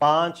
5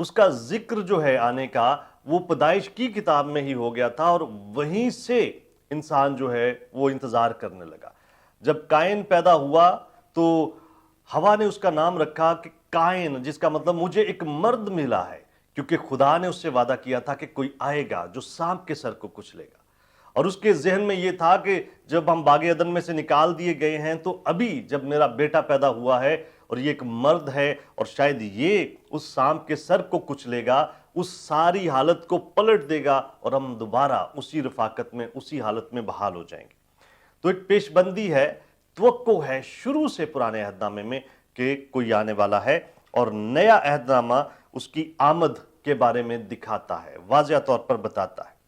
اس کا ذکر جو ہے آنے کا وہ پیدائش کی کتاب میں ہی ہو گیا تھا، اور وہیں سے انسان جو ہے وہ انتظار کرنے لگا۔ جب قائن پیدا ہوا تو ہوا نے اس کا نام رکھا کہ قائن، جس کا مطلب مجھے ایک مرد ملا ہے، کیونکہ خدا نے اس سے وعدہ کیا تھا کہ کوئی آئے گا جو سانپ کے سر کو کچلے گا۔ اور اس کے ذہن میں یہ تھا کہ جب ہم باغ عدن میں سے نکال دیے گئے ہیں تو ابھی جب میرا بیٹا پیدا ہوا ہے اور یہ ایک مرد ہے اور شاید یہ اس سانپ کے سر کو کچلے گا، اس ساری حالت کو پلٹ دے گا اور ہم دوبارہ اسی رفاقت میں، اسی حالت میں بحال ہو جائیں گے۔ تو ایک پیش بندی ہے، توقع ہے شروع سے پرانے عہد نامے میں کہ کوئی آنے والا ہے، اور نیا عہد نامہ اس کی آمد کے بارے میں دکھاتا ہے، واضح طور پر بتاتا ہے۔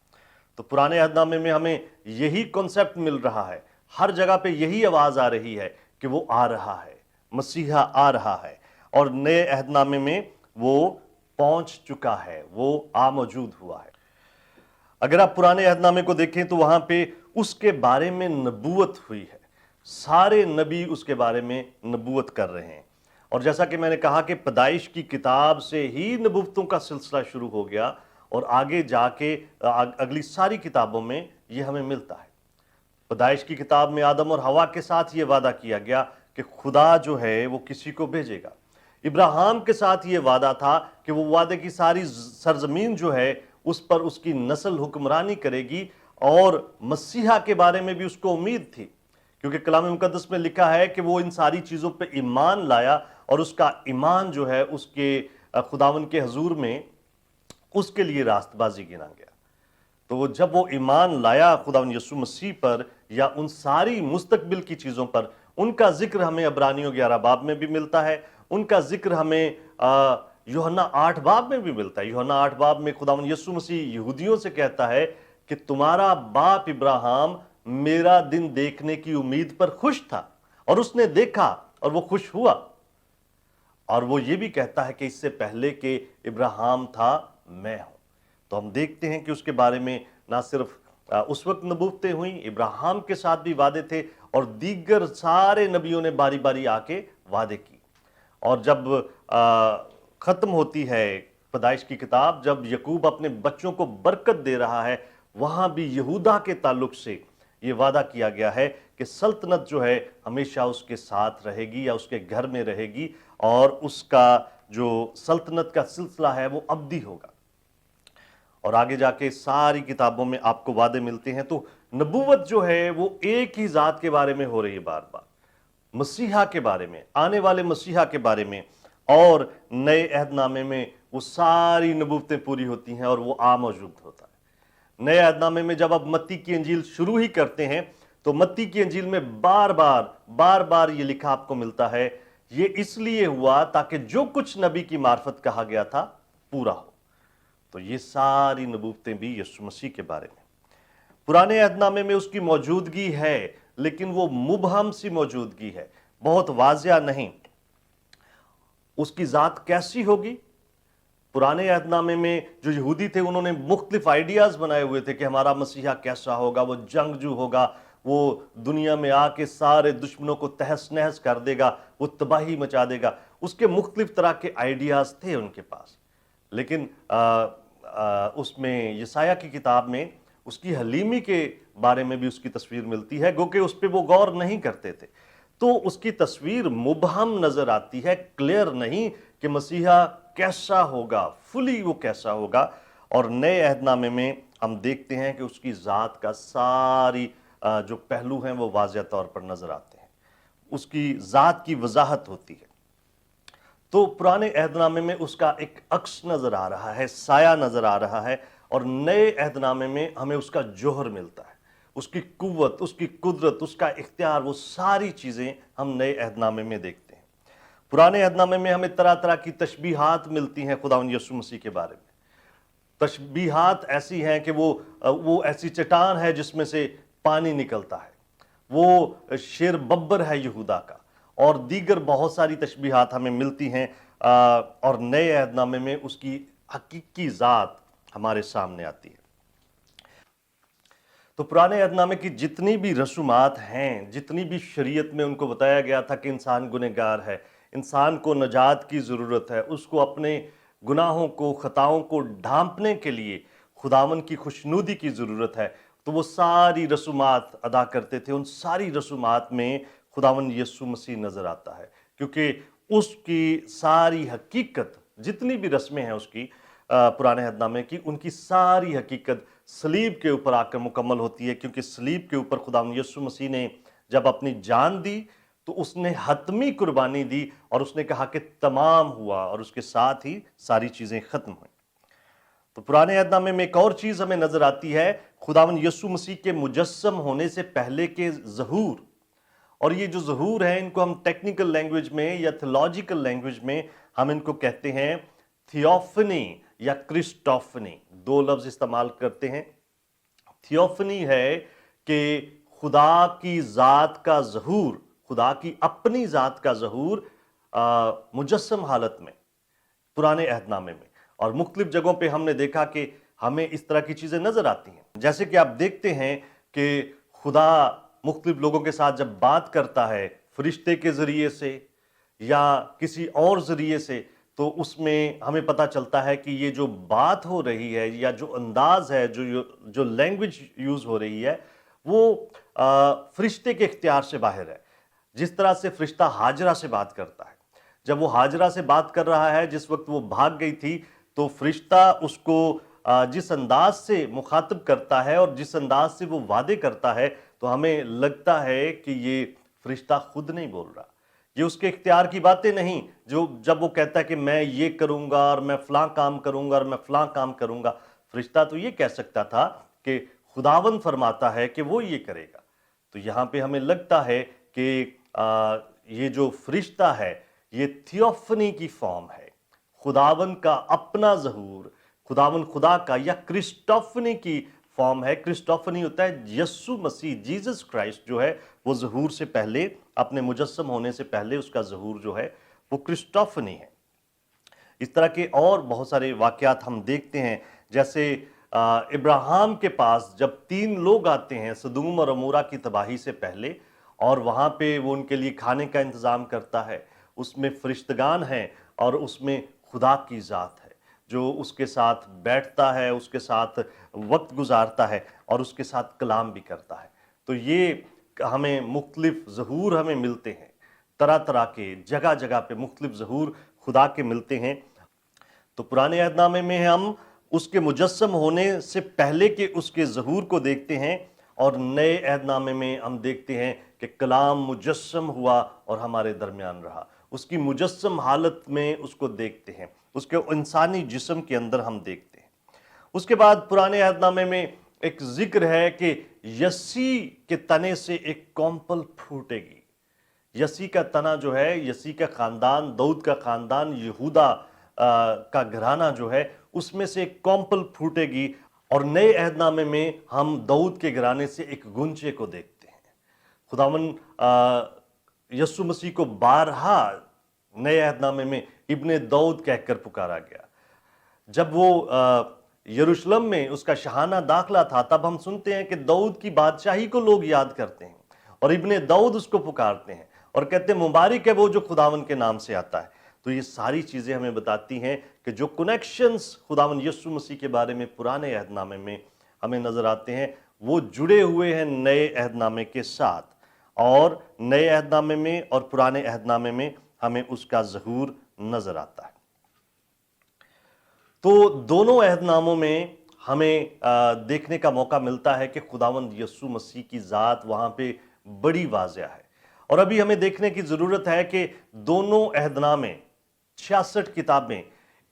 تو پرانے عہد نامے میں ہمیں یہی کنسپٹ مل رہا ہے، ہر جگہ پہ یہی آواز آ رہی ہے کہ وہ آ رہا ہے، مسیحا آ رہا ہے، اور نئے عہد نامے میں وہ پہنچ چکا ہے، وہ موجود ہوا ہے۔ اگر آپ پرانے عہد نامے کو دیکھیں تو وہاں پہ اس کے بارے میں نبوت ہوئی ہے، سارے نبی اس کے بارے میں نبوت کر رہے ہیں، اور جیسا کہ میں نے کہا کہ پیدائش کی کتاب سے ہی نبوتوں کا سلسلہ شروع ہو گیا، اور آگے جا کے اگلی ساری کتابوں میں یہ ہمیں ملتا ہے۔ پیدائش کی کتاب میں آدم اور حوا کے ساتھ یہ وعدہ کیا گیا کہ خدا جو ہے وہ کسی کو بھیجے گا۔ ابراہیم کے ساتھ یہ وعدہ تھا کہ وہ وعدے کی ساری سرزمین جو ہے اس پر اس کی نسل حکمرانی کرے گی، اور مسیحا کے بارے میں بھی اس کو امید تھی، کیونکہ کلام مقدس میں لکھا ہے کہ وہ ان ساری چیزوں پہ ایمان لایا، اور اس کا ایمان جو ہے اس کے خداوند کے حضور میں اس کے لیے راست بازی گنا گیا۔ تو وہ جب وہ ایمان لایا خداوند یسوع مسیح پر یا ان ساری مستقبل کی چیزوں پر، ان کا ذکر ہمیں عبرانیوں 11 باب میں بھی ملتا ہے، ان کا ذکر ہمیں یوحنا 8 باب میں بھی ملتا ہے۔ یوحنا 8 باب میں خداوند یسوع مسیح یہودیوں سے کہتا ہے کہ تمہارا باپ ابراہیم میرا دن دیکھنے کی امید پر خوش تھا، اور اس نے دیکھا اور وہ خوش ہوا۔ اور وہ یہ بھی کہتا ہے کہ اس سے پہلے کہ ابراہیم تھا میں ہوں۔ تو ہم دیکھتے ہیں کہ اس کے بارے میں نہ صرف اس وقت نبوتیں ہوئیں، ابراہیم کے ساتھ بھی وعدے تھے، اور دیگر سارے نبیوں نے باری باری آ کے وعدے کی۔ اور جب ختم ہوتی ہے پیدائش کی کتاب، جب یعقوب اپنے بچوں کو برکت دے رہا ہے، وہاں بھی یہودا کے تعلق سے یہ وعدہ کیا گیا ہے کہ سلطنت جو ہے ہمیشہ اس کے ساتھ رہے گی یا اس کے گھر میں رہے گی، اور اس کا جو سلطنت کا سلسلہ ہے وہ ابدی ہوگا۔ اور آگے جا کے ساری کتابوں میں آپ کو وعدے ملتے ہیں۔ تو نبوت جو ہے وہ ایک ہی ذات کے بارے میں ہو رہی ہے، بار بار مسیحا کے بارے میں، آنے والے مسیحا کے بارے میں، اور نئے عہد نامے میں وہ ساری نبوتیں پوری ہوتی ہیں اور وہ موجود ہوتا ہے۔ نئے عہد نامے میں جب آپ متی کی انجیل شروع ہی کرتے ہیں تو متی کی انجیل میں بار بار یہ لکھا آپ کو ملتا ہے، یہ اس لیے ہوا تاکہ جو کچھ نبی کی معرفت کہا گیا تھا پورا ہو۔ تو یہ ساری نبوتیں بھی یسوع مسیح کے بارے میں۔ پرانے عہد نامے میں اس کی موجودگی ہے، لیکن وہ مبہم سی موجودگی ہے، بہت واضح نہیں۔ اس کی ذات کیسی ہوگی؟ پرانے عہد نامے میں جو یہودی تھے انہوں نے مختلف آئیڈیاز بنائے ہوئے تھے کہ ہمارا مسیحا کیسا ہوگا، وہ جنگجو ہوگا، وہ دنیا میں آ کے سارے دشمنوں کو تہس نہس کر دے گا، وہ تباہی مچا دے گا۔ اس کے مختلف طرح کے آئیڈیاز تھے ان کے پاس، لیکن اس میں یسایہ کی کتاب میں اس کی حلیمی کے بارے میں بھی اس کی تصویر ملتی ہے، گو کہ اس پہ وہ غور نہیں کرتے تھے۔ تو اس کی تصویر مبہم نظر آتی ہے، کلیئر نہیں کہ مسیحا کیسا ہوگا، فلی وہ کیسا ہوگا۔ اور نئے عہد نامے میں ہم دیکھتے ہیں کہ اس کی ذات کا ساری جو پہلو ہیں وہ واضح طور پر نظر آتے ہیں، اس کی ذات کی وضاحت ہوتی ہے۔ تو پرانے عہد نامے میں اس کا ایک عکس نظر آ رہا ہے، سایہ نظر آ رہا ہے، اور نئے عہد نامے میں ہمیں اس کا جوہر ملتا ہے، اس کی قوت، اس کی قدرت، اس کا اختیار، وہ ساری چیزیں ہم نئے عہد نامے میں دیکھتے ہیں۔ پرانے عہد نامے میں ہمیں طرح طرح کی تشبیہات ملتی ہیں خداوند یسوع مسیح کے بارے میں۔ تشبیہات ایسی ہیں کہ وہ ایسی چٹان ہے جس میں سے پانی نکلتا ہے، وہ شیر ببر ہے یہودا کا، اور دیگر بہت ساری تشبیہات ہمیں ملتی ہیں، اور نئے عہد نامے میں اس کی حقیقی ذات ہمارے سامنے آتی ہے۔ تو پرانے عہد نامے کی جتنی بھی رسومات ہیں، جتنی بھی شریعت میں ان کو بتایا گیا تھا کہ انسان گنہگار ہے، انسان کو نجات کی ضرورت ہے، اس کو اپنے گناہوں کو خطاؤں کو ڈھانپنے کے لیے خداون کی خوشنودی کی ضرورت ہے تو وہ ساری رسومات ادا کرتے تھے. ان ساری رسومات میں خداون یسوع مسیح نظر آتا ہے کیونکہ اس کی ساری حقیقت جتنی بھی رسمیں ہیں اس کی پرانے عہد نامے کی ان کی ساری حقیقت صلیب کے اوپر آ کر مکمل ہوتی ہے کیونکہ صلیب کے اوپر خداوند یسوع مسیح نے جب اپنی جان دی تو اس نے حتمی قربانی دی اور اس نے کہا کہ تمام ہوا اور اس کے ساتھ ہی ساری چیزیں ختم ہوئیں. تو پرانے عہد نامے میں ایک اور چیز ہمیں نظر آتی ہے خداوند یسوع مسیح کے مجسم ہونے سے پہلے کے ظہور. اور یہ جو ظہور ہیں ان کو ہم ٹیکنیکل لینگویج میں یا تھیولوجیکل لینگویج میں ہم ان کو کہتے ہیں تھیوفنی یا کرسٹوفنی. دو لفظ استعمال کرتے ہیں. تھیوفنی ہے کہ خدا کی ذات کا ظہور، خدا کی اپنی ذات کا ظہور مجسم حالت میں پرانے عہد نامے میں. اور مختلف جگہوں پہ ہم نے دیکھا کہ ہمیں اس طرح کی چیزیں نظر آتی ہیں. جیسے کہ آپ دیکھتے ہیں کہ خدا مختلف لوگوں کے ساتھ جب بات کرتا ہے فرشتے کے ذریعے سے یا کسی اور ذریعے سے تو اس میں ہمیں پتہ چلتا ہے کہ یہ جو بات ہو رہی ہے یا جو انداز ہے جو لینگویج یوز ہو رہی ہے وہ فرشتے کے اختیار سے باہر ہے. جس طرح سے فرشتہ ہاجرہ سے بات کرتا ہے، جب وہ ہاجرہ سے بات کر رہا ہے جس وقت وہ بھاگ گئی تھی تو فرشتہ اس کو جس انداز سے مخاطب کرتا ہے اور جس انداز سے وہ وعدے کرتا ہے تو ہمیں لگتا ہے کہ یہ فرشتہ خود نہیں بول رہا، یہ اس کے اختیار کی باتیں نہیں. جب وہ کہتا ہے کہ میں یہ کروں گا اور میں فلاں کام کروں گا اور میں فلاں کام کروں گا، فرشتہ تو یہ کہہ سکتا تھا کہ خداوند فرماتا ہے کہ وہ یہ کرے گا. تو یہاں پہ ہمیں لگتا ہے کہ یہ جو فرشتہ ہے یہ تھیوفنی کی فارم ہے، خداوند کا اپنا ظہور، خداوند خدا کا یا کرسٹوفنی کی فارم ہے. کرسٹوفنی ہوتا ہے یسوع مسیح، جیزس کرائسٹ جو ہے وہ ظہور سے پہلے، اپنے مجسم ہونے سے پہلے اس کا ظہور جو ہے وہ کرسٹوفنی ہے. اس طرح کے اور بہت سارے واقعات ہم دیکھتے ہیں. جیسے ابراہیم کے پاس جب 3 لوگ آتے ہیں سدوم اور عمورہ کی تباہی سے پہلے اور وہاں پہ وہ ان کے لیے کھانے کا انتظام کرتا ہے، اس میں فرشتگان ہیں اور اس میں خدا کی ذات ہے جو اس کے ساتھ بیٹھتا ہے، اس کے ساتھ وقت گزارتا ہے اور اس کے ساتھ کلام بھی کرتا ہے. تو یہ ہمیں مختلف ظہور ہمیں ملتے ہیں، طرح طرح کے جگہ جگہ پہ مختلف ظہور خدا کے ملتے ہیں. تو پرانے عہد نامے میں ہم اس کے مجسم ہونے سے پہلے کے اس کے ظہور کو دیکھتے ہیں اور نئے عہد نامے میں ہم دیکھتے ہیں کہ کلام مجسم ہوا اور ہمارے درمیان رہا. اس کی مجسم حالت میں اس کو دیکھتے ہیں، اس کے انسانی جسم کے اندر ہم دیکھتے ہیں. اس کے بعد پرانے عہد نامے میں ایک ذکر ہے کہ یسی کے تنے سے ایک کونپل پھوٹے گی. یسی کا تنا جو ہے، یسی کا خاندان، داؤد کا خاندان، یہودا کا گھرانہ جو ہے اس میں سے ایک کونپل پھوٹے گی. اور نئے عہد نامے میں ہم داؤد کے گھرانے سے ایک گنچے کو دیکھتے ہیں. خداوند یسوع مسیح کو بارہا نئے عہد نامے میں ابن داؤد کہہ کر پکارا گیا. جب وہ یروشلم میں اس کا شاہانہ داخلہ تھا تب ہم سنتے ہیں کہ داؤد کی بادشاہی کو لوگ یاد کرتے ہیں اور ابن داؤد اس کو پکارتے ہیں اور کہتے ہیں مبارک ہے وہ جو خداوند کے نام سے آتا ہے. تو یہ ساری چیزیں ہمیں بتاتی ہیں کہ جو کنیکشنز خداوند یسوع مسیح کے بارے میں پرانے عہد نامے میں ہمیں نظر آتے ہیں وہ جڑے ہوئے ہیں نئے عہد نامے کے ساتھ. اور نئے عہد نامے میں اور پرانے عہد نامے میں ہمیں اس کا ظہور نظر آتا ہے. تو دونوں عہد ناموں میں ہمیں دیکھنے کا موقع ملتا ہے کہ خداوند یسوع مسیح کی ذات وہاں پہ بڑی واضح ہے. اور ابھی ہمیں دیکھنے کی ضرورت ہے کہ دونوں عہد نامے 66 کتابیں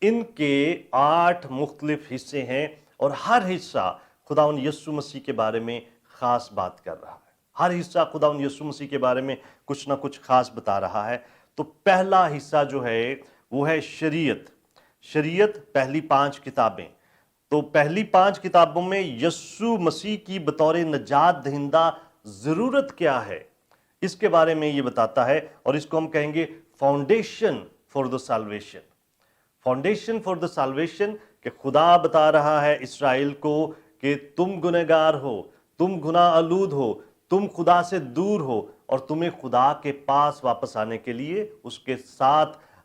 ان کے 8 مختلف حصے ہیں اور ہر حصہ خداوند یسوع مسیح کے بارے میں خاص بات کر رہا ہے. ہر حصہ خداوند یسوع مسیح کے بارے میں کچھ نہ کچھ خاص بتا رہا ہے. تو پہلا حصہ جو ہے وہ ہے شریعت پہلی 5 کتابیں. تو پہلی 5 کتابوں میں یسوع مسیح کی بطور نجات دہندہ ضرورت کیا ہے اس کے بارے میں یہ بتاتا ہے اور اس کو ہم کہیں گے foundation for the salvation. Foundation for the salvation کہ خدا بتا رہا ہے اسرائیل کو کہ تم گنہگار ہو، تم گناہ آلود ہو، تم خدا سے دور ہو اور تمہیں خدا کے پاس واپس آنے کے لیے اس کے ساتھ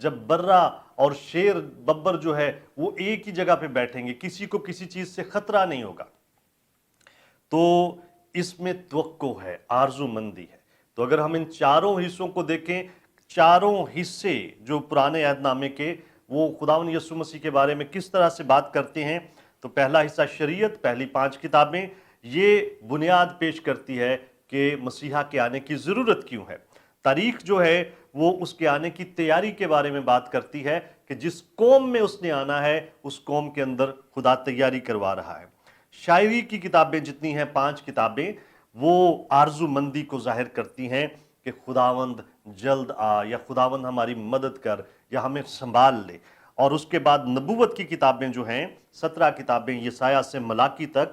جب برا اور شیر ببر جو ہے وہ ایک ہی جگہ پہ بیٹھیں گے، کسی کو کسی چیز سے خطرہ نہیں ہوگا، تو اس میں توقع ہے، آرزو مندی ہے۔ تو اگر ہم ان چاروں حصوں کو دیکھیں، چاروں حصے جو پرانے عہد نامے کے وہ خداوند یسوع مسیح کے بارے میں کس طرح سے بات کرتے ہیں، تو پہلا حصہ شریعت، پہلی 5 کتابیں، یہ بنیاد پیش کرتی ہے کہ مسیحا کے آنے کی ضرورت کیوں ہے۔ تاریخ جو ہے وہ اس کے آنے کی تیاری کے بارے میں بات کرتی ہے کہ جس قوم میں اس نے آنا ہے اس قوم کے اندر خدا تیاری کروا رہا ہے۔ شاعری کی کتابیں جتنی ہیں 5 کتابیں، وہ آرزو مندی کو ظاہر کرتی ہیں کہ خداوند جلد آ، یا خداوند ہماری مدد کر، یا ہمیں سنبھال لے۔ اور اس کے بعد نبوت کی کتابیں جو ہیں 17 کتابیں یسایہ سے ملاکی تک،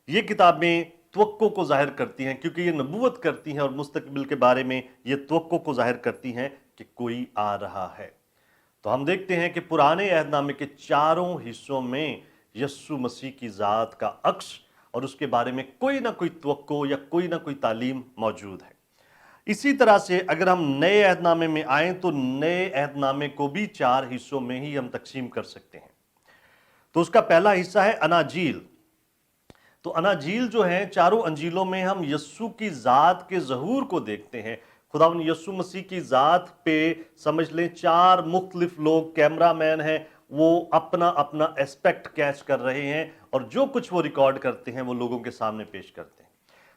یہ کتابیں توقع کو ظاہر کرتی ہیں، کیونکہ یہ نبوت کرتی ہیں اور مستقبل کے بارے میں یہ توقع کو ظاہر کرتی ہیں کہ کوئی آ رہا ہے۔ تو ہم دیکھتے ہیں کہ پرانے عہد نامے کے چاروں حصوں میں یسوع مسیح کی ذات کا عکس اور اس کے بارے میں کوئی نہ کوئی توقع یا کوئی نہ کوئی تعلیم موجود ہے۔ اسی طرح سے اگر ہم نئے عہد نامے میں آئیں تو نئے عہد نامے کو بھی 4 حصوں میں ہی ہم تقسیم کر سکتے ہیں۔ تو اس کا پہلا حصہ ہے اناجیل۔ تو اناجیل جو ہیں، چاروں انجیلوں میں ہم یسوع کی ذات کے ظہور کو دیکھتے ہیں۔ خداوند یسوع مسیح کی ذات پہ سمجھ لیں 4 مختلف لوگ کیمرہ مین ہیں، وہ اپنا اپنا اسپیکٹ کیچ کر رہے ہیں اور جو کچھ وہ ریکارڈ کرتے ہیں وہ لوگوں کے سامنے پیش کرتے ہیں۔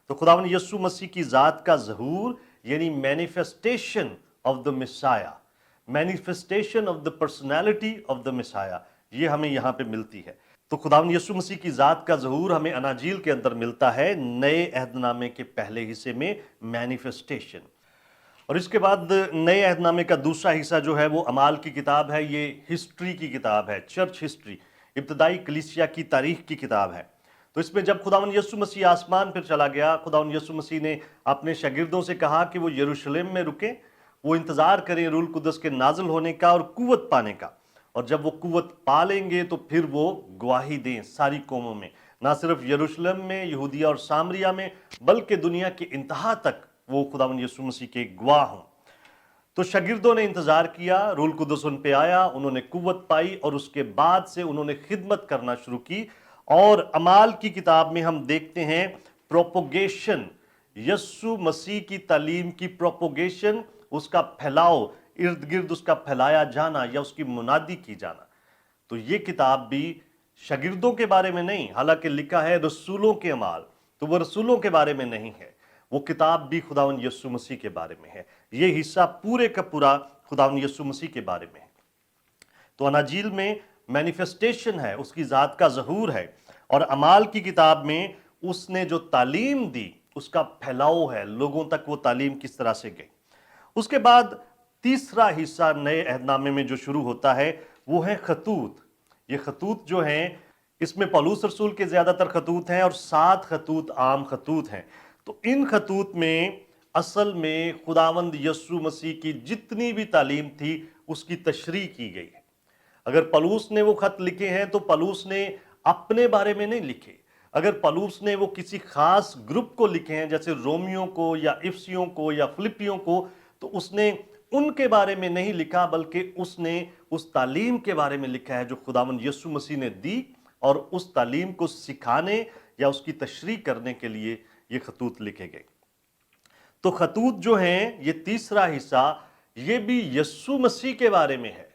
تو خداوند یسوع مسیح کی ذات کا ظہور یعنی manifestation of the Messiah, manifestation of the personality of the Messiah, یہ ہمیں یہاں پہ ملتی ہے۔ تو خداوند یسوع مسیح کی ذات کا ظہور ہمیں اناجیل کے اندر ملتا ہے، نئے عہد نامے کے پہلے حصے میں مینیفیسٹیشن۔ اور اس کے بعد نئے عہد نامے کا دوسرا حصہ جو ہے وہ اعمال کی کتاب ہے، یہ ہسٹری کی کتاب ہے، چرچ ہسٹری، ابتدائی کلیسیا کی تاریخ کی کتاب ہے۔ تو اس میں جب خداوند یسوع مسیح آسمان پر چلا گیا، خداوند یسوع مسیح نے اپنے شاگردوں سے کہا کہ وہ یروشلم میں رکیں، وہ انتظار کریں روح القدس کے نازل ہونے کا اور قوت پانے کا، اور جب وہ قوت پا لیں گے تو پھر وہ گواہی دیں ساری قوموں میں، نہ صرف یروشلم میں، یہودیہ اور سامریہ میں، بلکہ دنیا کی انتہا تک وہ خداوند یسوع مسیح کے گواہ ہوں۔ تو شاگردوں نے انتظار کیا، روح القدس ان پہ آیا، انہوں نے قوت پائی اور اس کے بعد سے انہوں نے خدمت کرنا شروع کی۔ اور اعمال کی کتاب میں ہم دیکھتے ہیں پروپوگیشن، یسوع مسیح کی تعلیم کی پروپوگیشن، اس کا پھیلاؤ، ارد گرد اس کا پھیلایا جانا یا اس کی منادی کی جانا۔ تو یہ کتاب بھی شاگردوں کے بارے میں نہیں، حالانکہ لکھا ہے رسولوں کے اعمال، تو وہ رسولوں کے بارے میں نہیں ہے، وہ کتاب بھی خداوند یسوع مسیح کے بارے میں ہے۔ یہ حصہ پورے کا پورا خداوند یسوع مسیح کے بارے میں ہے۔ تو اناجیل میں مینیفیسٹیشن ہے، اس کی ذات کا ظہور ہے، اور اعمال کی کتاب میں اس نے جو تعلیم دی اس کا پھیلاؤ ہے، لوگوں تک وہ تعلیم کس طرح سے گئی۔ اس کے بعد تیسرا حصہ نئے عہد نامے میں جو شروع ہوتا ہے وہ ہے خطوط۔ یہ خطوط جو ہیں، اس میں پولس رسول کے زیادہ تر خطوط ہیں اور 7 خطوط عام خطوط ہیں۔ تو ان خطوط میں اصل میں خداوند یسوع مسیح کی جتنی بھی تعلیم تھی اس کی تشریح کی گئی ہے۔ اگر پولس نے وہ خط لکھے ہیں تو پولس نے اپنے بارے میں نہیں لکھے، اگر پولس نے وہ کسی خاص گروپ کو لکھے ہیں جیسے رومیوں کو یا افسیوں کو یا فلپیوں کو، تو اس نے ان کے بارے میں نہیں لکھا، بلکہ اس نے اس تعلیم کے بارے میں لکھا ہے جو خداوند یسوع مسیح نے دی، اور اس تعلیم کو سکھانے یا اس کی تشریح کرنے کے لیے یہ خطوط لکھے گئے۔ تو خطوط جو ہیں، یہ تیسرا حصہ، یہ بھی یسوع مسیح کے بارے میں ہے،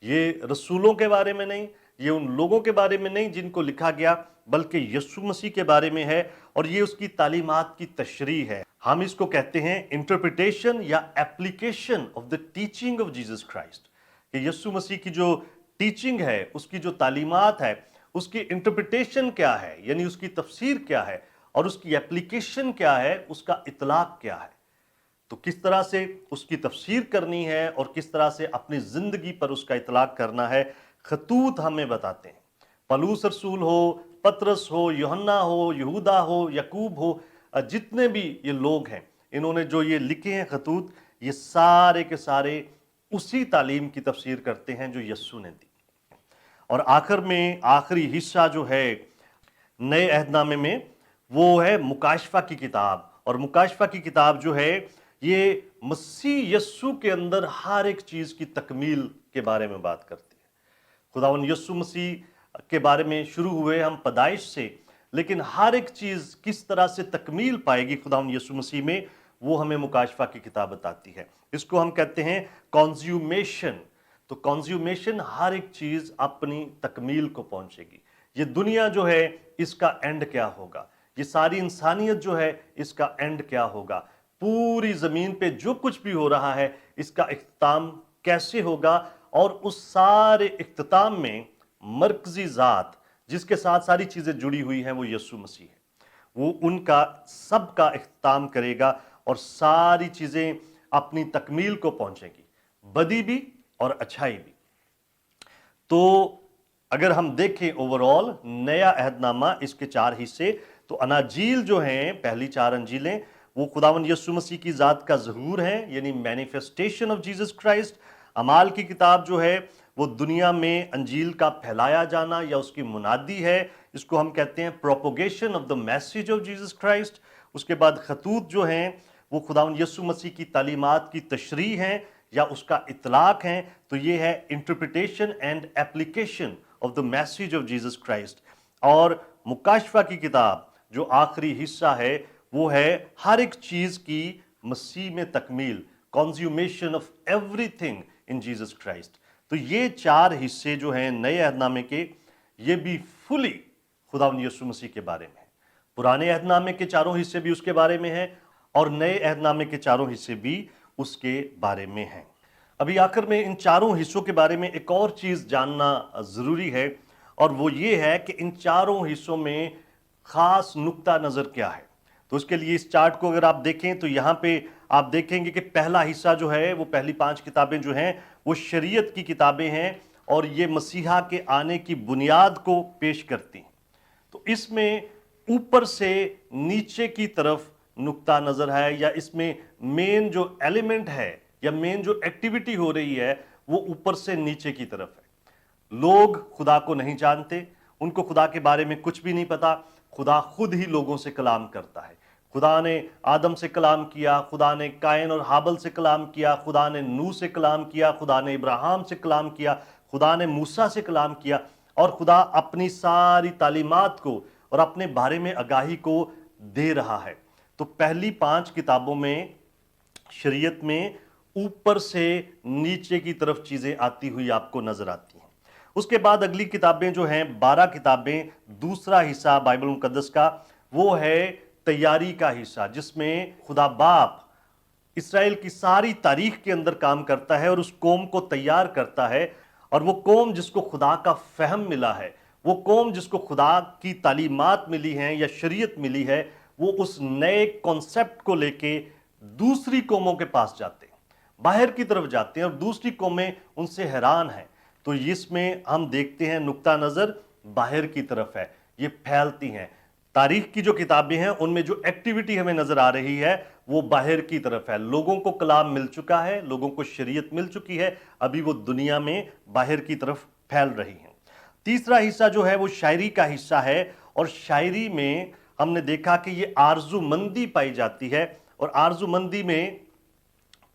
یہ رسولوں کے بارے میں نہیں، یہ ان لوگوں کے بارے میں نہیں جن کو لکھا گیا، بلکہ یسوع مسیح کے بارے میں ہے، اور یہ اس کی تعلیمات کی تشریح ہے۔ ہم اس کو کہتے ہیں انٹرپریٹیشن یا application of the teaching of Jesus Christ, کہ یسوع مسیح کی جو ٹیچنگ ہے، اس کی جو تعلیمات ہے، اس کی انٹرپریٹیشن کیا ہے، یعنی اس کی تفسیر کیا ہے، اور اس کی اپلیکیشن کیا ہے، اس کا اطلاق کیا ہے۔ تو کس طرح سے اس کی تفسیر کرنی ہے اور کس طرح سے اپنی زندگی پر اس کا اطلاق کرنا ہے، خطوط ہمیں بتاتے ہیں۔ پولس رسول ہو، پطرس ہو، یوحنا ہو، یہودا ہو، یعقوب ہو، جتنے بھی یہ لوگ ہیں، انہوں نے جو یہ لکھے ہیں خطوط، یہ سارے کے سارے اسی تعلیم کی تفسیر کرتے ہیں جو یسوع نے دی۔ اور آخر میں آخری حصہ جو ہے نئے عہد نامے میں، وہ ہے مکاشفہ کی کتاب، اور مکاشفہ کی کتاب جو ہے یہ مسیح یسوع کے اندر ہر ایک چیز کی تکمیل کے بارے میں بات کرتی ہے۔ خداوند یسوع مسیح کے بارے میں شروع ہوئے ہم پیدائش سے، لیکن ہر ایک چیز کس طرح سے تکمیل پائے گی خداوند یسوع مسیح میں، وہ ہمیں مکاشفہ کی کتاب بتاتی ہے۔ اس کو ہم کہتے ہیں کنزیومیشن۔ تو کنزیومیشن، ہر ایک چیز اپنی تکمیل کو پہنچے گی۔ یہ دنیا جو ہے اس کا اینڈ کیا ہوگا، یہ ساری انسانیت جو ہے اس کا اینڈ کیا ہوگا، پوری زمین پہ جو کچھ بھی ہو رہا ہے اس کا اختتام کیسے ہوگا، اور اس سارے اختتام میں مرکزی ذات جس کے ساتھ ساری چیزیں جڑی ہوئی ہیں وہ یسوع مسیح ہے۔ وہ ان کا سب کا اختتام کرے گا اور ساری چیزیں اپنی تکمیل کو پہنچیں گی، بدی بھی اور اچھائی بھی۔ تو اگر ہم دیکھیں اوورال نیا عہد نامہ، اس کے 4 حصے، تو اناجیل جو ہیں، پہلی 4 انجیلیں، وہ خداوند یسوع مسیح کی ذات کا ظہور ہے، یعنی مینیفیسٹیشن آف جیسس کرائسٹ۔ اعمال کی کتاب جو ہے وہ دنیا میں انجیل کا پھیلایا جانا یا اس کی منادی ہے، اس کو ہم کہتے ہیں propagation of the message of Jesus Christ. اس کے بعد خطوط جو ہیں وہ خداوند یسوع مسیح کی تعلیمات کی تشریح ہیں یا اس کا اطلاق ہیں، تو یہ ہے interpretation and application of the message of Jesus Christ. اور مکاشفہ کی کتاب جو آخری حصہ ہے وہ ہے ہر ایک چیز کی مسیح میں تکمیل، consummation of everything in Jesus Christ. تو یہ 4 حصے جو ہیں نئے عہد نامے کے، یہ بھی فلی خداوند یسوع مسیح کے بارے میں ہے۔ پرانے عہد نامے کے 4 حصے بھی اس کے بارے میں ہیں اور نئے عہد نامے کے 4 حصے بھی اس کے بارے میں ہیں۔ ابھی آخر میں ان 4 حصوں کے بارے میں ایک اور چیز جاننا ضروری ہے، اور وہ یہ ہے کہ ان 4 حصوں میں خاص نقطہ نظر کیا ہے۔ تو اس کے لیے اس چارٹ کو اگر آپ دیکھیں تو یہاں پہ آپ دیکھیں گے کہ پہلا حصہ جو ہے وہ پہلی 5 کتابیں جو ہیں وہ شریعت کی کتابیں ہیں، اور یہ مسیحا کے آنے کی بنیاد کو پیش کرتی ہیں۔ تو اس میں اوپر سے نیچے کی طرف نقطہ نظر ہے، یا اس میں مین جو ایلیمنٹ ہے یا مین جو ایکٹیویٹی ہو رہی ہے وہ اوپر سے نیچے کی طرف ہے۔ لوگ خدا کو نہیں جانتے، ان کو خدا کے بارے میں کچھ بھی نہیں پتا۔ خدا خود ہی لوگوں سے کلام کرتا ہے۔ خدا نے آدم سے کلام کیا، خدا نے قائن اور حابل سے کلام کیا، خدا نے نوح سے کلام کیا، خدا نے ابراہیم سے کلام کیا، خدا نے موسیٰ سے کلام کیا، اور خدا اپنی ساری تعلیمات کو اور اپنے بارے میں آگاہی کو دے رہا ہے۔ تو پہلی 5 کتابوں میں شریعت میں اوپر سے نیچے کی طرف چیزیں آتی ہوئی آپ کو نظر آتی ہیں۔ اس کے بعد اگلی کتابیں جو ہیں 12 کتابیں، دوسرا حصہ بائبل مقدس کا، وہ ہے تیاری کا حصہ، جس میں خدا باپ اسرائیل کی ساری تاریخ کے اندر کام کرتا ہے اور اس قوم کو تیار کرتا ہے۔ اور وہ قوم جس کو خدا کا فہم ملا ہے، وہ قوم جس کو خدا کی تعلیمات ملی ہیں یا شریعت ملی ہے، وہ اس نئے کانسیپٹ کو لے کے دوسری قوموں کے پاس جاتے ہیں، باہر کی طرف جاتے ہیں، اور دوسری قومیں ان سے حیران ہیں۔ تو اس میں ہم دیکھتے ہیں نقطہ نظر باہر کی طرف ہے، یہ پھیلتی ہیں۔ تاریخ کی جو کتابیں ہیں ان میں جو ایکٹیویٹی ہمیں نظر آ رہی ہے وہ باہر کی طرف ہے۔ لوگوں کو کلام مل چکا ہے، لوگوں کو شریعت مل چکی ہے، ابھی وہ دنیا میں باہر کی طرف پھیل رہی ہیں۔ تیسرا حصہ جو ہے وہ شاعری کا حصہ ہے، اور شاعری میں ہم نے دیکھا کہ یہ آرزو مندی پائی جاتی ہے، اور آرزو مندی میں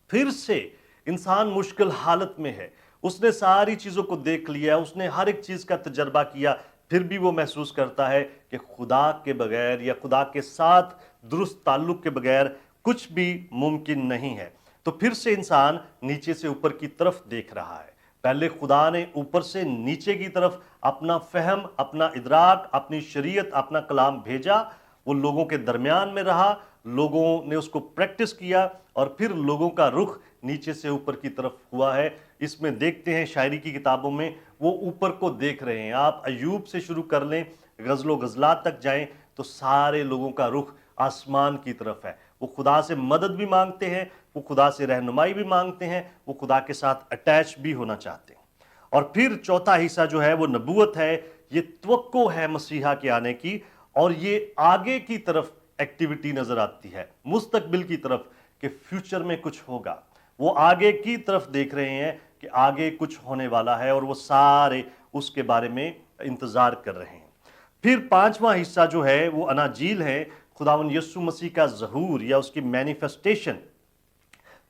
پھر سے انسان مشکل حالت میں ہے۔ اس نے ساری چیزوں کو دیکھ لیا، اس نے ہر ایک چیز کا تجربہ کیا، پھر بھی وہ محسوس کرتا ہے کہ خدا کے بغیر یا خدا کے ساتھ درست تعلق کے بغیر کچھ بھی ممکن نہیں ہے۔ تو پھر سے انسان نیچے سے اوپر کی طرف دیکھ رہا ہے۔ پہلے خدا نے اوپر سے نیچے کی طرف اپنا فہم، اپنا ادراک، اپنی شریعت، اپنا کلام بھیجا، وہ لوگوں کے درمیان میں رہا، لوگوں نے اس کو پریکٹس کیا، اور پھر لوگوں کا رخ نیچے سے اوپر کی طرف ہوا ہے۔ اس میں دیکھتے ہیں شاعری کی کتابوں میں وہ اوپر کو دیکھ رہے ہیں۔ آپ ایوب سے شروع کر لیں، غزل و غزلات تک جائیں تو سارے لوگوں کا رخ آسمان کی طرف ہے۔ وہ خدا سے مدد بھی مانگتے ہیں، وہ خدا سے رہنمائی بھی مانگتے ہیں، وہ خدا کے ساتھ اٹیچ بھی ہونا چاہتے ہیں۔ اور پھر چوتھا حصہ جو ہے وہ نبوت ہے، یہ توقع ہے مسیحا کے آنے کی، اور یہ آگے کی طرف ایکٹیویٹی نظر آتی ہے، مستقبل کی طرف، کہ فیوچر میں کچھ ہوگا۔ وہ آگے کی طرف دیکھ رہے ہیں کہ آگے کچھ ہونے والا ہے، اور وہ سارے اس کے بارے میں انتظار کر رہے ہیں۔ پھر 5واں حصہ جو ہے وہ اناجیل ہے، خداوند یسوع مسیح کا ظہور یا اس کی مینیفیسٹیشن۔